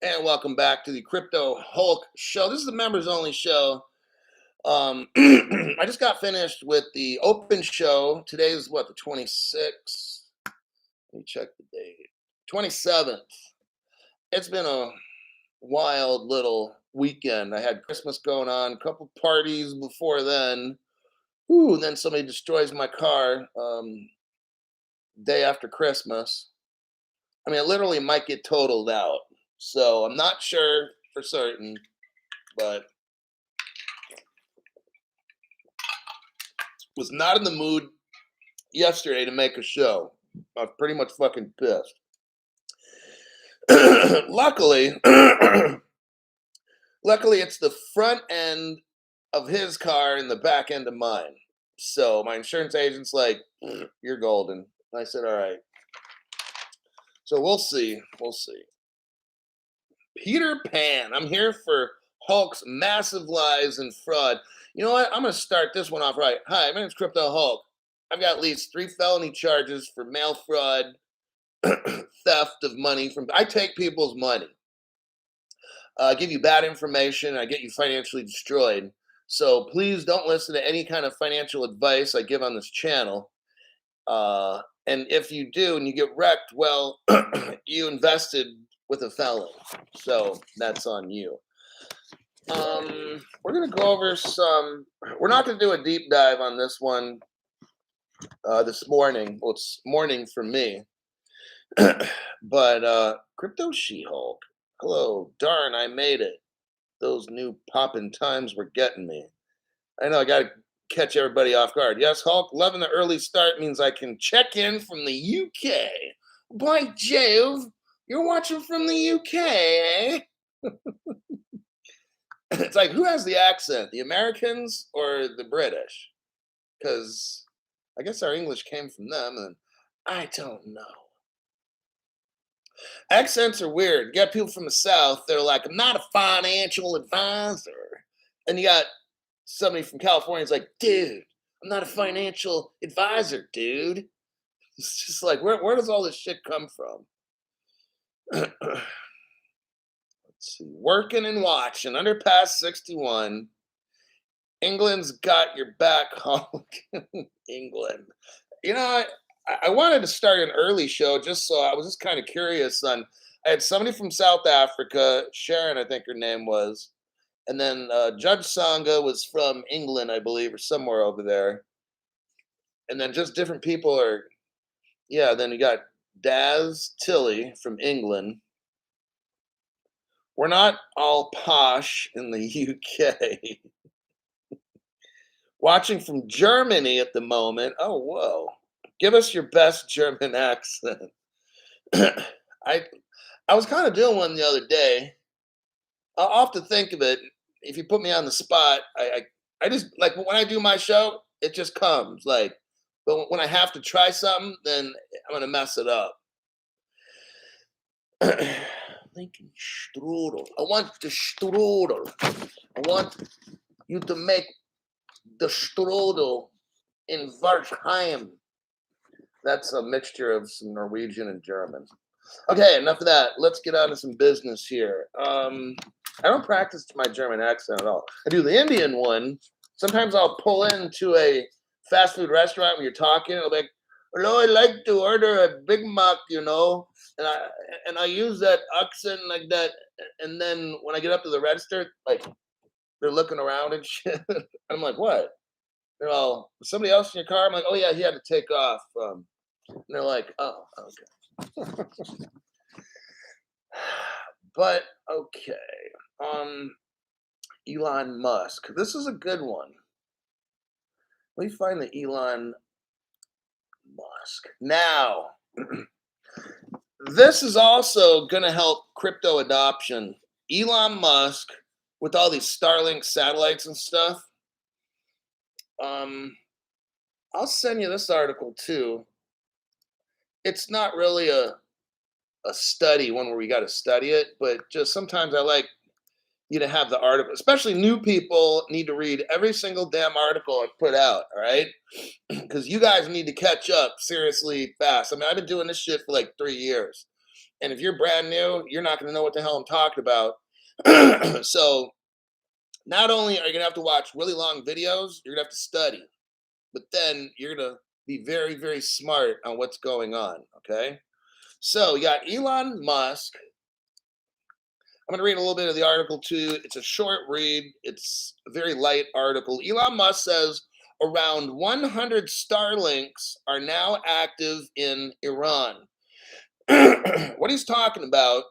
And welcome back to the Crypto Hulk Show. This is the members only show. I just got finished with the open show. Today is what, the 26th? Let me check the date. 27th. It's been a wild little weekend. I had Christmas going on, a couple parties before then. Ooh, and then somebody destroys my car day after Christmas. I mean, it literally might get totaled out. So I'm not sure for certain, but was not in the mood yesterday to make a show. I was pretty much fucking pissed. luckily, luckily, it's the front end of his car and the back end of mine. So my insurance agent's like, "You're golden." And I said, "All right." So we'll see. We'll see. Peter Pan. I'm here for Hulk's massive lies and fraud. You know what? I'm going to start this one off right. Hi, my name's Crypto Hulk. I've got at least 3 felony charges for mail fraud, theft of money from. I take people's money. I give you bad information. I get you financially destroyed. So please don't listen to any kind of financial advice I give on this channel. And if you do and you get wrecked, well, you invested with a felon. So that's on you. We're going to go over some. We're not going to do a deep dive on this one this morning. Well, it's morning for me. But Crypto She-Hulk. Hello. Darn, I made it. Those new poppin' times were getting me. I know I got to catch everybody off guard. Yes, Hulk, loving the early start means I can check in from the UK. By Jove, you're watching from the UK, eh? It's like, who has the accent? The Americans or the British? Because I guess our English came from them, and I don't know. Accents are weird. You got people from the South, they're like, I'm not a financial advisor. And you got somebody from California is like, dude, I'm not a financial advisor, dude. It's just like, where does all this shit come from? Let's see. Working and watching, Underpass 61. England's got your back, Hulk. England. You know, I wanted to start an early show just so I was just kind of curious on. I had somebody from South Africa, Sharon, I think her name was, and then Judge Sangha was from England, I believe, or somewhere over there. And then just different people are, yeah. Then you got Daz Tilly from England. We're not all posh in the UK. Watching from Germany at the moment. Oh, whoa. Give us your best German accent. I I was kind of doing one the other day. I'll have to think of it. If you put me on the spot, I just like when I do my show, it just comes. Like, but when I have to try something, then I'm gonna mess it up. Lincoln strudel. I want the strudel. I want you to make the strudel in Varsheim. That's a mixture of some Norwegian and German. Okay, enough of that. Let's get on to some business here. I don't practice my German accent at all. I do the Indian one. Sometimes I'll pull into a fast food restaurant when you're talking. I'll be like, "Hello, I'd like to order a Big Mac," and I use that accent like that. And then when I get up to the register, like they're looking around and shit. I'm like, "What?" They're all, "Somebody else in your car?" I'm like, "Oh yeah, he had to take off." And they're like, "Oh, okay." But okay. Um, Elon Musk. This is a good one. Let me find the Elon Musk. Now, this is also going to help crypto adoption. Elon Musk, with all these Starlink satellites and stuff. I'll send you this article too. It's not really a study, one where we got to study it, but just sometimes I like you to have the article, especially new people need to read every single damn article I put out, all right? Because you guys need to catch up seriously fast. I mean, I've been doing this shit for like 3 years. And if you're brand new, you're not going to know what the hell I'm talking about. So not only are you going to have to watch really long videos, you're going to have to study, but then you're going to be very, very smart on what's going on. Okay. So you got Elon Musk. I'm going to read a little bit of the article too. It's a short read, it's a very light article. Elon Musk says around 100 Starlinks are now active in Iran. What he's talking about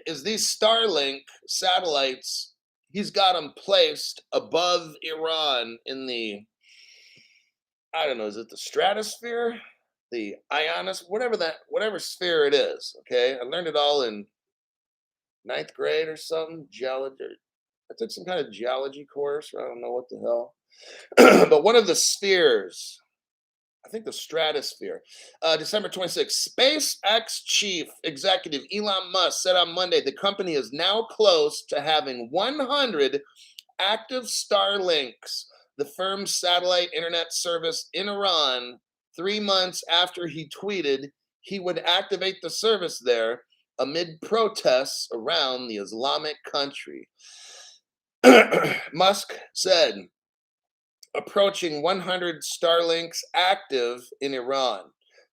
is these Starlink satellites, he's got them placed above Iran in the, I don't know, is it the stratosphere? The ionosphere, whatever sphere it is. Okay. I learned it all in ninth grade or something. Geology. I took some kind of geology course. I don't know what the hell. But one of the spheres, I think the stratosphere. December 26th, SpaceX chief executive Elon Musk said on Monday the company is now close to having 100 active Starlinks, the firm's satellite internet service in Iran, 3 months after he tweeted he would activate the service there amid protests around the Islamic country. Musk said, approaching 100 Starlinks active in Iran.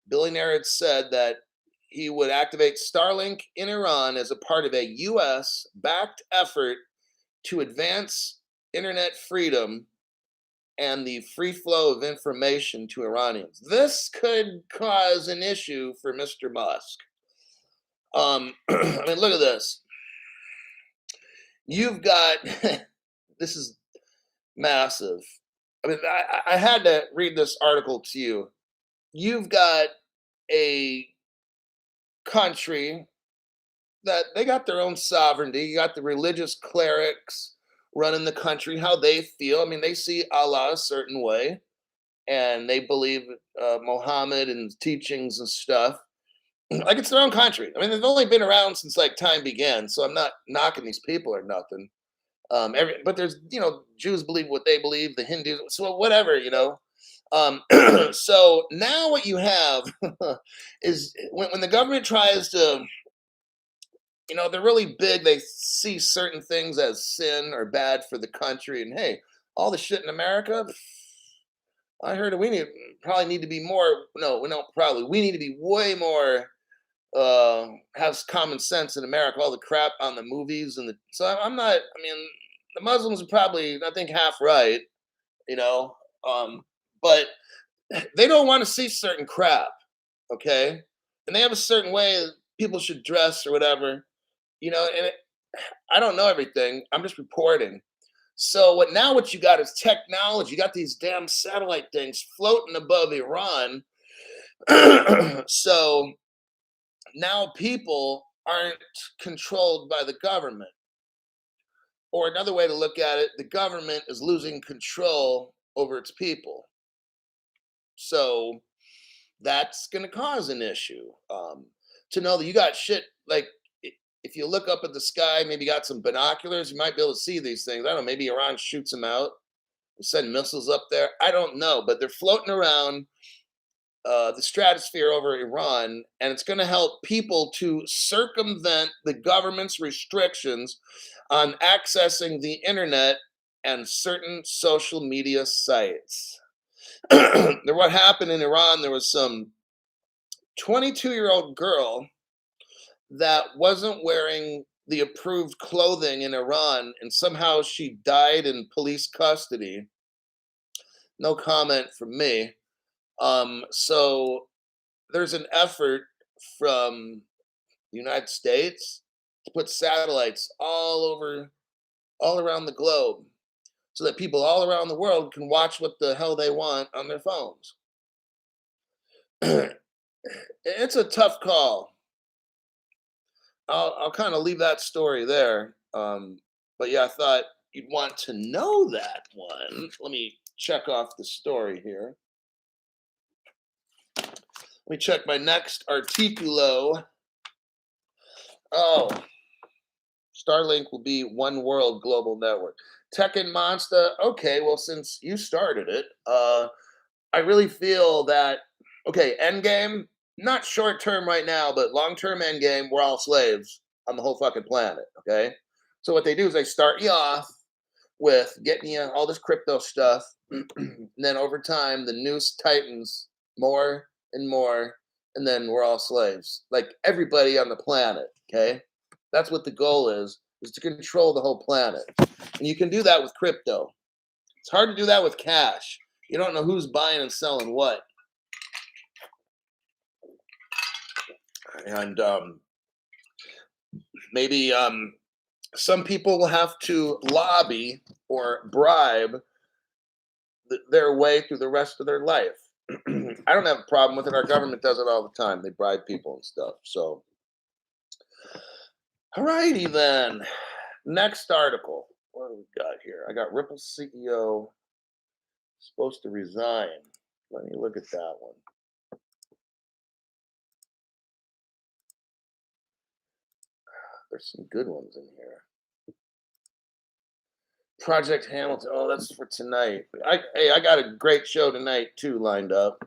Billionaire had said that he would activate Starlink in Iran as a part of a U.S. backed effort to advance internet freedom and the free flow of information to Iranians. This could cause an issue for Mr. Musk. I mean, look at this. You've got, this is massive. I mean, I had to read this article to you. You've got a country that they got their own sovereignty. You got the religious clerics running the country, how they feel. I mean, they see Allah a certain way, and they believe Muhammad and his teachings and stuff. Like it's their own country. I mean, they've only been around since like time began, so I'm not knocking these people or nothing. But there's, Jews believe what they believe, the Hindus, so whatever, So now what you have is when the government tries to, they're really big. They see certain things as sin or bad for the country. And hey, all the shit in America, I heard we probably need to be more. No, we don't probably. We need to be way more. Have common sense in America. All the crap on the movies so I'm not. I mean, the Muslims are probably, I think, half right. You know, but they don't want to see certain crap. Okay, and they have a certain way people should dress or whatever. And I don't know everything. I'm just reporting. So what you got is technology. You got these damn satellite things floating above Iran. So now people aren't controlled by the government. Or another way to look at it, the government is losing control over its people. So that's going to cause an issue. To know that you got shit like, if you look up at the sky, maybe you got some binoculars, you might be able to see these things. I don't know, maybe Iran shoots them out, send missiles up there. I don't know, but they're floating around the stratosphere over Iran, and it's going to help people to circumvent the government's restrictions on accessing the internet and certain social media sites. What happened in Iran, there was some 22-year-old girl that wasn't wearing the approved clothing in Iran, and somehow she died in police custody. No comment from me. So there's an effort from the United States to put satellites all around the globe so that people all around the world can watch what the hell they want on their phones. It's a tough call. I'll kind of leave that story there. But yeah, I thought you'd want to know that one. Let me check off the story here. Let me check my next articulo. Oh, Starlink will be one world global network. Tech and Monster. Okay, well, since you started it, I really feel that, okay, Endgame, Not short term right now, but long term end game, we're all slaves on the whole fucking planet. Okay. So what they do is they start you off with getting you all this crypto stuff. And then over time, the noose tightens more and more. And then we're all slaves, like everybody on the planet. Okay. That's what the goal is to control the whole planet. And you can do that with crypto. It's hard to do that with cash. You don't know who's buying and selling what. And maybe some people will have to lobby or bribe their way through the rest of their life. I don't have a problem with it. Our government does it all the time. They bribe people and stuff. So, all righty then. Next article. What do we got here? I got Ripple CEO supposed to resign. Let me look at that one. There's some good ones in here. Project Hamilton. Oh, that's for tonight. I got a great show tonight too lined up.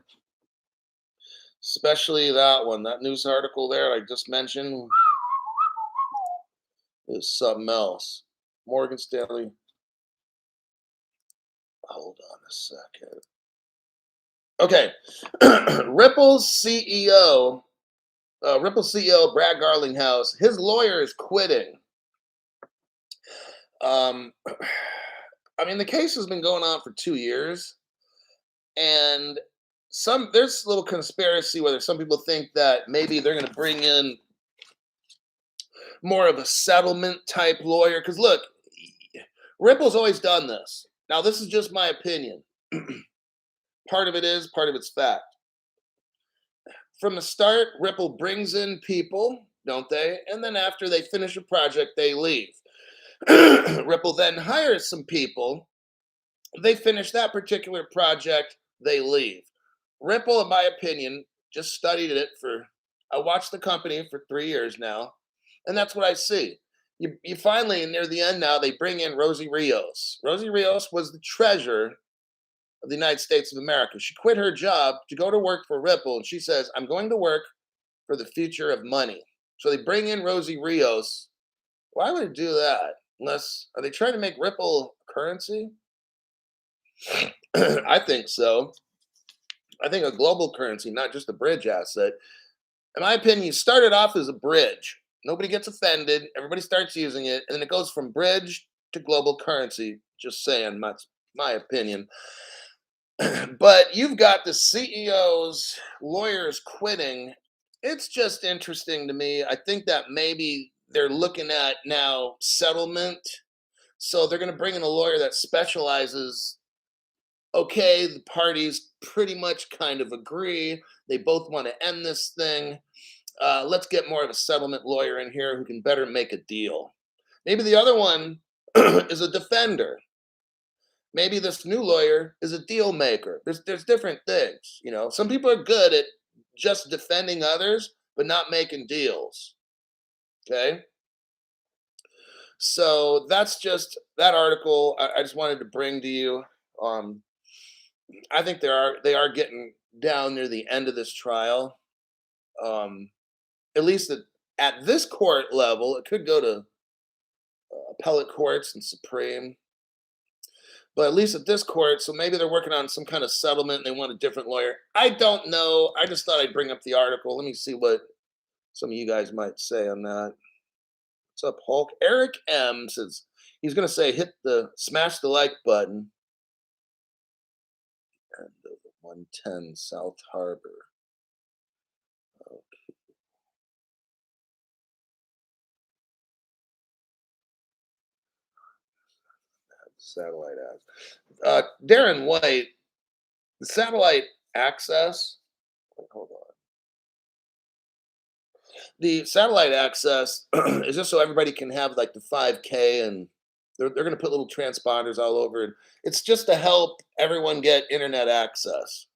Especially that one, that news article there I just mentioned is something else. Morgan Stanley. Hold on a second. Okay. Ripple CEO Brad Garlinghouse, his lawyer is quitting. Um, I mean, the case has been going on for 2 years, and there's a little conspiracy whether some people think that maybe they're going to bring in more of a settlement type lawyer. Because look, Ripple's always done this. Now, this is just my opinion. Part of it is, part of it's fact. From the start, Ripple brings in people, don't they? And then after they finish a project, they leave. Ripple then hires some people. They finish that particular project, they leave. Ripple, in my opinion, just studied it I watched the company for 3 years now, and that's what I see. You finally, near the end now, they bring in Rosie Rios. Rosie Rios was the treasurer of the United States of America. She quit her job to go to work for Ripple, and she says, I'm going to work for the future of money. So they bring in Rosie Rios. Why would it do that? Are they trying to make Ripple currency? I think so. I think a global currency, not just a bridge asset. In my opinion, you started off as a bridge. Nobody gets offended. Everybody starts using it, and then it goes from bridge to global currency. Just saying, that's my opinion. But you've got the CEOs, lawyers quitting. It's just interesting to me. I think that maybe they're looking at now settlement. So they're going to bring in a lawyer that specializes. Okay, the parties pretty much kind of agree. They both want to end this thing. Let's get more of a settlement lawyer in here who can better make a deal. Maybe the other one is a defender. Maybe this new lawyer is a deal maker. There's different things, you know. Some people are good at just defending others, but not making deals. Okay. So that's just that article. I just wanted to bring to you. Um, I think they are getting down near the end of this trial. Um, at least at this court level, it could go to appellate courts and Supreme. But at least at this court, so maybe they're working on some kind of settlement and they want a different lawyer. I don't know. I just thought I'd bring up the article. Let me see what some of you guys might say on that. What's up, Hulk? Eric M says he's going to say smash the like button. And 110 South Harbor. Okay. Satellite Darren White, the satellite access. Hold on. The satellite access is just so everybody can have like the 5K, and they're going to put little transponders all over. It's just to help everyone get internet access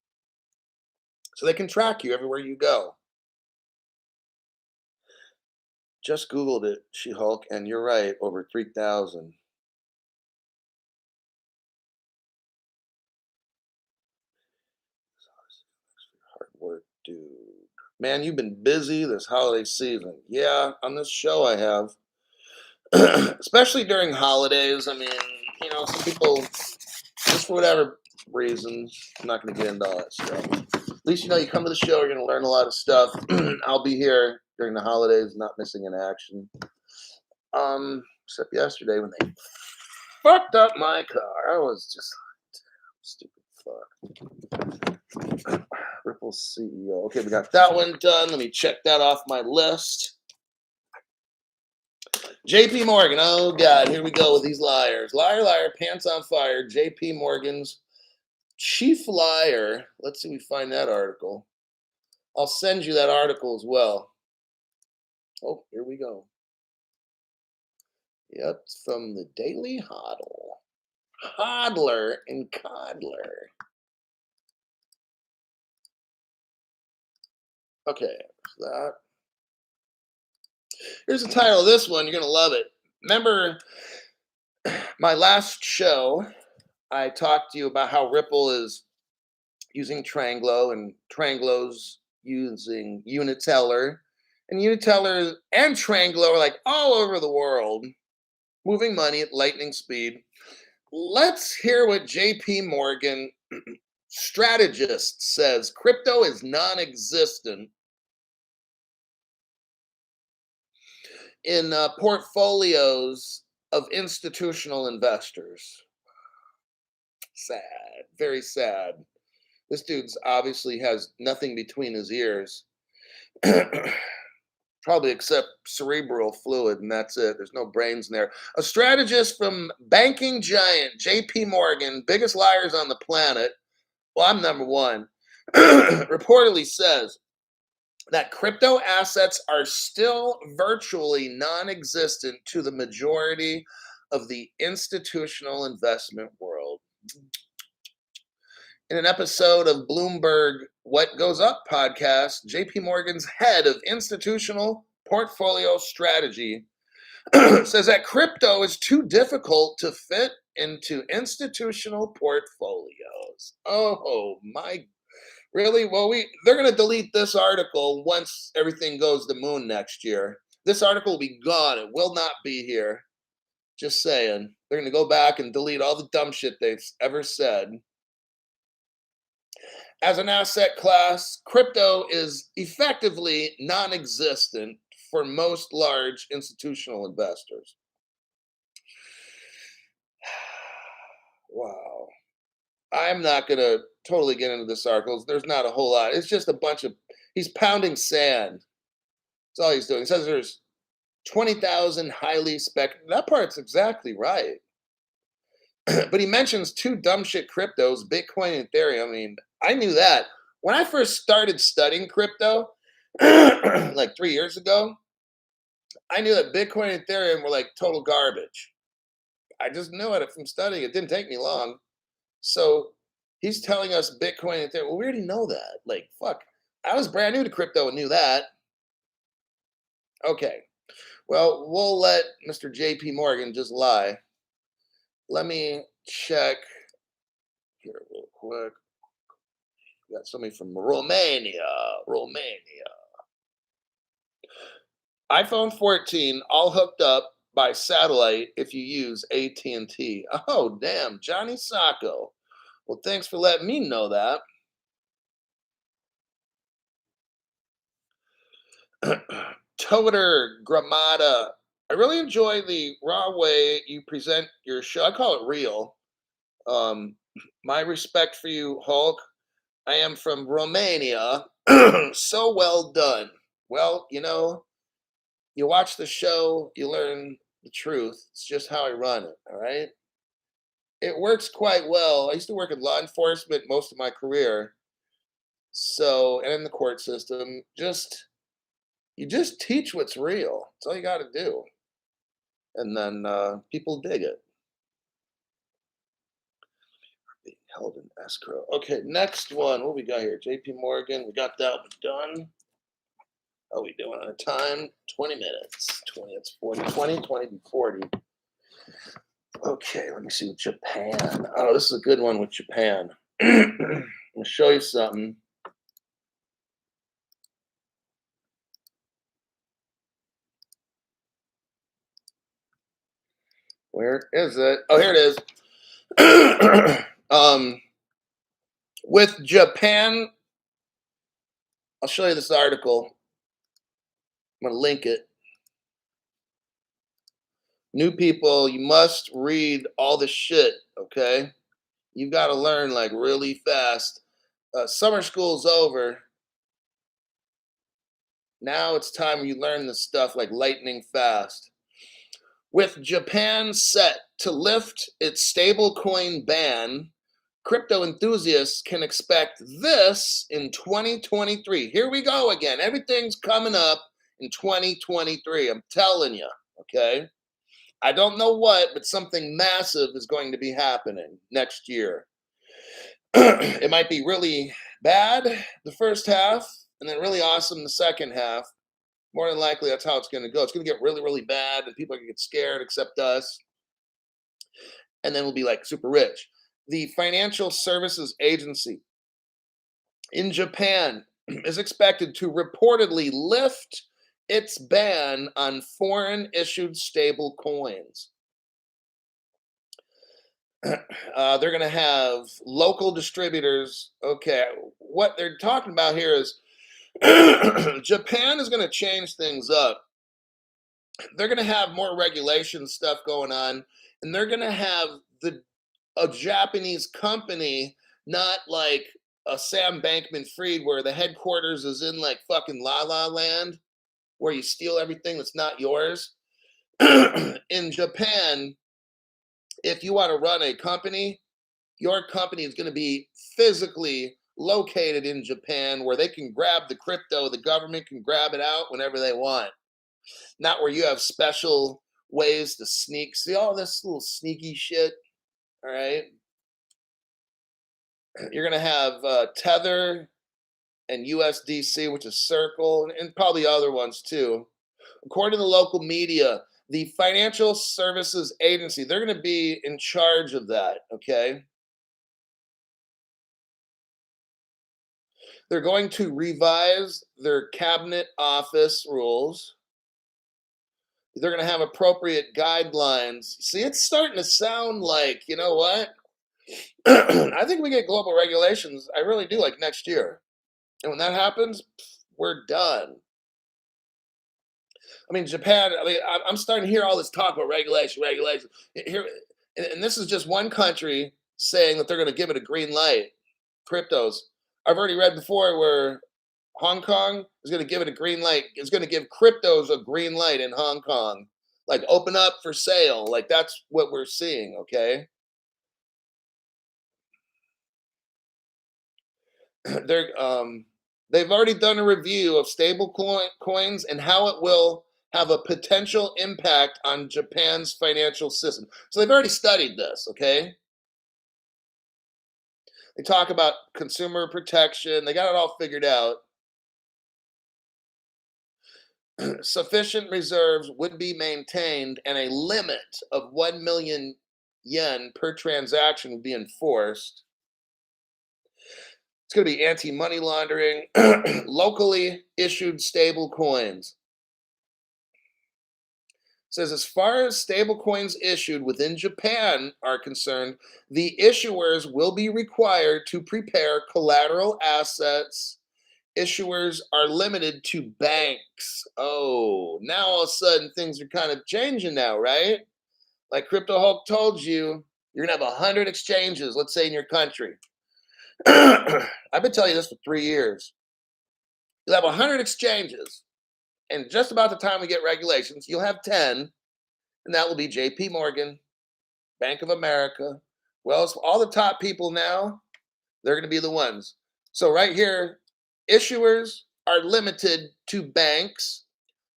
so they can track you everywhere you go. Just Googled it, She-Hulk, and you're right, over 3,000. Hard work, dude. Man, you've been busy this holiday season. Yeah, on this show I have. Especially during holidays. I mean, some people, just for whatever reasons, I'm not going to get into all that stuff. At least you come to the show, you're going to learn a lot of stuff. I'll be here during the holidays, not missing an action. Except yesterday when they fucked up my car. I was just stupid fuck. Ripple CEO. Okay, we got that one done. Let me check that off my list. JP Morgan. Oh, God. Here we go with these liars. Liar, liar, pants on fire. JP Morgan's chief liar. Let's see if we find that article. I'll send you that article as well. Oh, here we go. Yep, it's from the Daily Hodl. Hodler and Coddler. Okay, that. Here's the title of this one. You're going to love it. Remember my last show, I talked to you about how Ripple is using Tranglo and Tranglo's using Uniteller. And Uniteller and Tranglo are like all over the world, moving money at lightning speed. Let's hear what JP Morgan strategist says. Crypto is non-existent in portfolios of institutional investors. Sad, very sad. This dude's obviously has nothing between his ears. Probably except cerebral fluid, and that's it. There's no brains in there. A strategist from banking giant JP Morgan, biggest liars on the planet. Well, I'm number one. Reportedly says that crypto assets are still virtually non-existent to the majority of the institutional investment world. In an episode of Bloomberg What Goes Up podcast, JP Morgan's head of institutional portfolio strategy says that crypto is too difficult to fit into institutional portfolios. Oh my, really? Well, they're going to delete this article once everything goes to moon next year. This article will be gone. It will not be here. Just saying. They're going to go back and delete all the dumb shit they've ever said. As an asset class, crypto is effectively non-existent for most large institutional investors. Wow. I'm not going to totally get into this article. There's not a whole lot. It's just a bunch of, he's pounding sand. That's all he's doing. He says there's 20,000 highly that part's exactly right. But he mentions two dumb shit cryptos, Bitcoin and Ethereum. I mean, I knew that. When I first started studying crypto, like 3 years ago, I knew that Bitcoin and Ethereum were like total garbage. I just knew it from studying. It didn't take me long. So he's telling us Bitcoin and Ethereum. Well, we already know that. Like, fuck. I was brand new to crypto and knew that. Okay. Well, we'll let Mr. JP Morgan just lie. Let me check here real quick. We got somebody from Romania. iPhone 14 all hooked up by satellite if you use AT&T. Oh, damn, Johnny Sacco. Well, thanks for letting me know that. Toter Gramada. I really enjoy the raw way you present your show. I call it real. My respect for you, Hulk. I am from Romania. So well done. Well, you watch the show, you learn the truth. It's just how I run it, all right? It works quite well. I used to work in law enforcement most of my career. So, and in the court system, you just teach what's real. That's all you got to do. And then people dig it. Being held in escrow. Okay, next one. What we got here? JP Morgan. We got that one done. How are we doing on time? 20 minutes. 20, it's 40. 20 to 40. Okay, let me see with Japan. Oh, this is a good one with Japan. I'll show you something. Where is it? Oh, here it is. With Japan, I'll show you this article. I'm going to link it. New people, you must read all this shit, okay? You've got to learn like really fast. Summer school's over. Now it's time you learn this stuff like lightning fast. With Japan set to lift its stablecoin ban, crypto enthusiasts can expect this in 2023. Here we go again. Everything's coming up in 2023. I'm telling you, okay? I don't know what, but something massive is going to be happening next year. It might be really bad the first half and then really awesome the second half. More than likely, that's how it's going to go. It's going to get really, really bad, and people are going to get scared, except us. And then we'll be like super rich. The Financial Services Agency in Japan is expected to reportedly lift its ban on foreign issued stable coins. They're going to have local distributors. Okay, what they're talking about here is Japan is going to change things up. They're going to have more regulation stuff going on, and they're going to have a Japanese company, not like a Sam Bankman-Fried, where the headquarters is in like fucking La La Land, where you steal everything that's not yours. In Japan, if you want to run a company, your company is going to be physically located in Japan, where they can grab the crypto, the government can grab it out whenever they want. Not where you have special ways to sneak. See all this little sneaky shit? All right. You're going to have Tether and USDC, which is Circle, and probably other ones too. According to the local media, the Financial Services Agency, they're going to be in charge of that, okay? They're going to revise their cabinet office rules. They're going to have appropriate guidelines. See, it's starting to sound like, you know what? I think we get global regulations. I really do, like next year. And when that happens, we're done. I mean, Japan, I mean, I'm starting to hear all this talk about regulation. Here, and this is just one country saying that they're going to give it a green light. Cryptos. I've already read before where Hong Kong is going to give it a green light. It's going to give cryptos a green light in Hong Kong. Like open up for sale. Like that's what we're seeing, okay? They've already done a review of stable coins and how it will have a potential impact on Japan's financial system. So they've already studied this, okay? They talk about consumer protection. They got it all figured out. Sufficient reserves would be maintained and a limit of 1 million yen per transaction would be enforced. It's going to be anti-money laundering, locally issued stable coins. It says as far as stable coins issued within Japan are concerned, the issuers will be required to prepare collateral assets. Issuers are limited to banks. Oh, now all of a sudden things are kind of changing now, right? Like Crypto Hulk told you, you're going to have 100 exchanges, let's say in your country. I've been telling you this for 3 years. You'll have 100 exchanges, and just about the time we get regulations, you'll have 10, and that will be JP Morgan, Bank of America. Well, all the top people now, they're going to be the ones. So right here, issuers are limited to banks,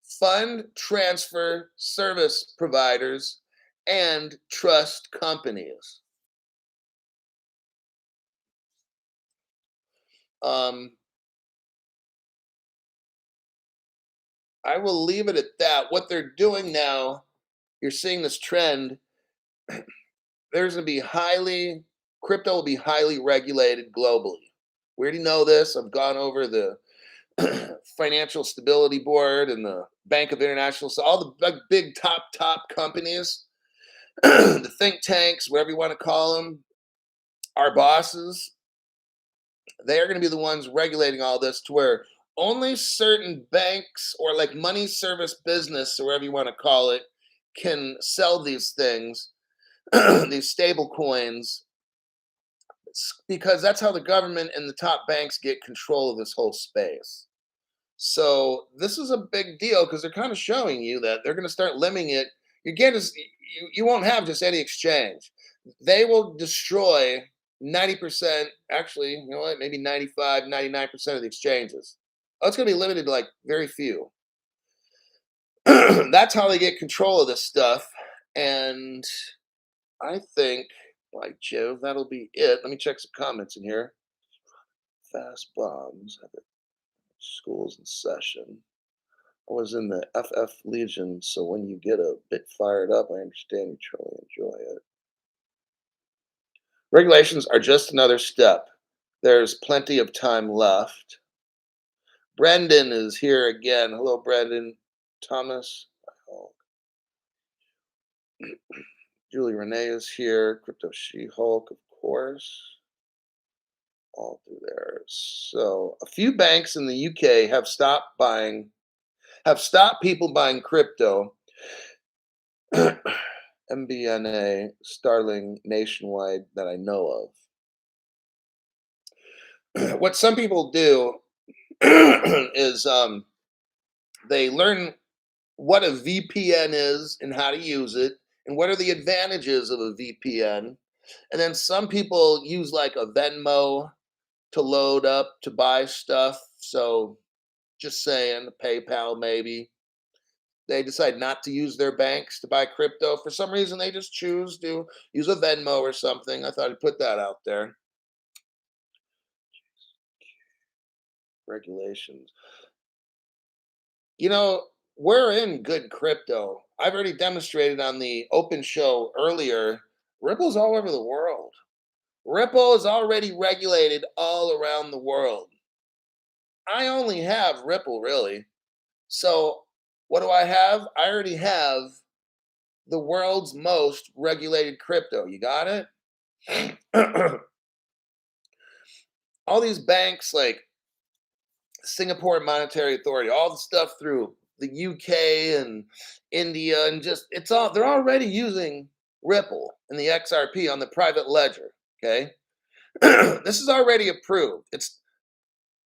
fund transfer service providers, and trust companies. I will leave it at that. What they're doing now, you're seeing this trend. There's going to be crypto will be highly regulated globally. We already know this. I've gone over the Financial Stability Board and the Bank of International, so all the big top companies, the think tanks, whatever you want to call them, our bosses, they are going to be the ones regulating all this to where only certain banks or like money service business or whatever you want to call it can sell these things, these stable coins, because that's how the government and the top banks get control of this whole space. So this is a big deal because they're kind of showing you that they're going to start limiting it. You get just you won't have just any exchange. They will destroy 90%, actually, you know what, maybe 95, 99% of the exchanges. Oh, it's going to be limited to like very few. That's how they get control of this stuff. And I think, like Joe, that'll be it. Let me check some comments in here. Fast bombs. School's in session. I was in the FF Legion, so when you get a bit fired up, I understand you truly enjoy it. Regulations are just another step. There's plenty of time left. Brendan is here again. Hello, Brendan. Thomas. Oh, Julie Renee is here. Crypto She-Hulk, of course. All through there. So a few banks in the UK have stopped people buying crypto. MBNA, Starling, Nationwide, that I know of. What some people do is they learn what a VPN is and how to use it, and what are the advantages of a VPN. And then some people use like a Venmo to load up to buy stuff. So just saying, PayPal maybe. They decide not to use their banks to buy crypto. For some reason, they just choose to use a Venmo or something. I thought I'd put that out there. Regulations. You know, we're in good crypto. I've already demonstrated on the open show earlier. Ripple's all over the world. Ripple is already regulated all around the world. I only have Ripple, really. So, what do I have? I already have the world's most regulated crypto. You got it? All these banks like Singapore Monetary Authority, all the stuff through the UK and India, and just it's all they're already using Ripple and the XRP on the private ledger. Okay. This is already approved. It's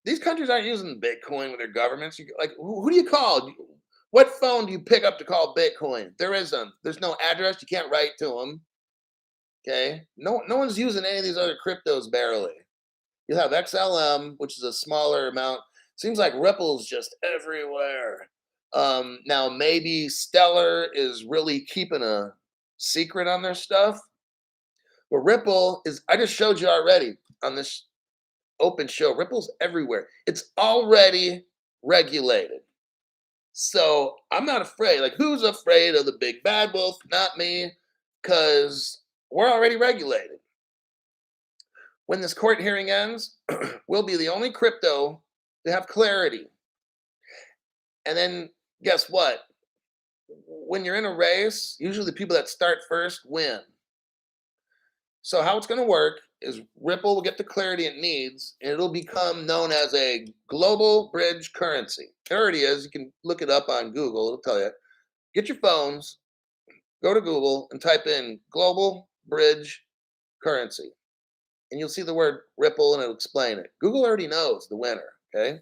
these countries aren't using Bitcoin with their governments. Like, who do you call? What phone do you pick up to call Bitcoin? There isn't. There's no address. You can't write to them. Okay. No one's using any of these other cryptos barely. You'll have XLM, which is a smaller amount. Seems like Ripple's just everywhere. Now maybe Stellar is really keeping a secret on their stuff. But Ripple is, I just showed you already on this open show, Ripple's everywhere. It's already regulated. So I'm not afraid. Like, who's afraid of the big bad wolf? Not me, because we're already regulated. When this court hearing ends, we'll be the only crypto to have clarity. And then guess what? When you're in a race, usually the people that start first win. So how it's going to work is Ripple will get the clarity it needs, and it'll become known as a global bridge currency. It already is. You can look it up on Google. It'll tell you. Get your phones, go to Google, and type in global bridge currency. And you'll see the word Ripple, and it'll explain it. Google already knows the winner, okay?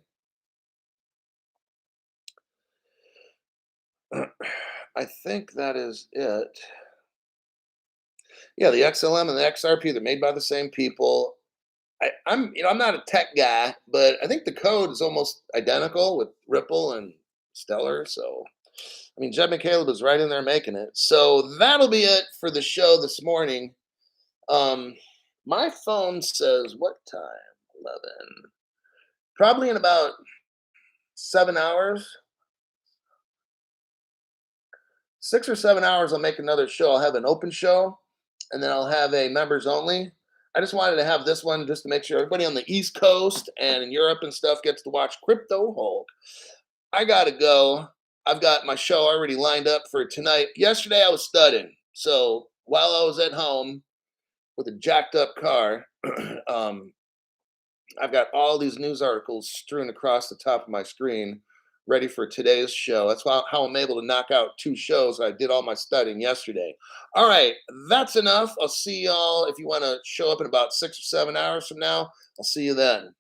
I think that is it. Yeah, the XLM and the XRP, they're made by the same people. I'm not a tech guy, but I think the code is almost identical with Ripple and Stellar. So, I mean, Jed McCaleb is right in there making it. So that'll be it for the show this morning. My phone says what time? 11. Probably in about 7 hours. 6 or 7 hours, I'll make another show. I'll have an open show, and then I'll have a members only. I just wanted to have this one just to make sure everybody on the East Coast and in Europe and stuff gets to watch Crypto Hulk. I gotta go. I've got my show already lined up for tonight. Yesterday I was studying, so while I was at home with a jacked up car, um, I've got all these news articles strewn across the top of my screen, ready for today's show. That's how I'm able to knock out two shows. I did all my studying yesterday. All right, that's enough. I'll see y'all if you want to show up in about 6 or 7 hours from now. I'll see you then.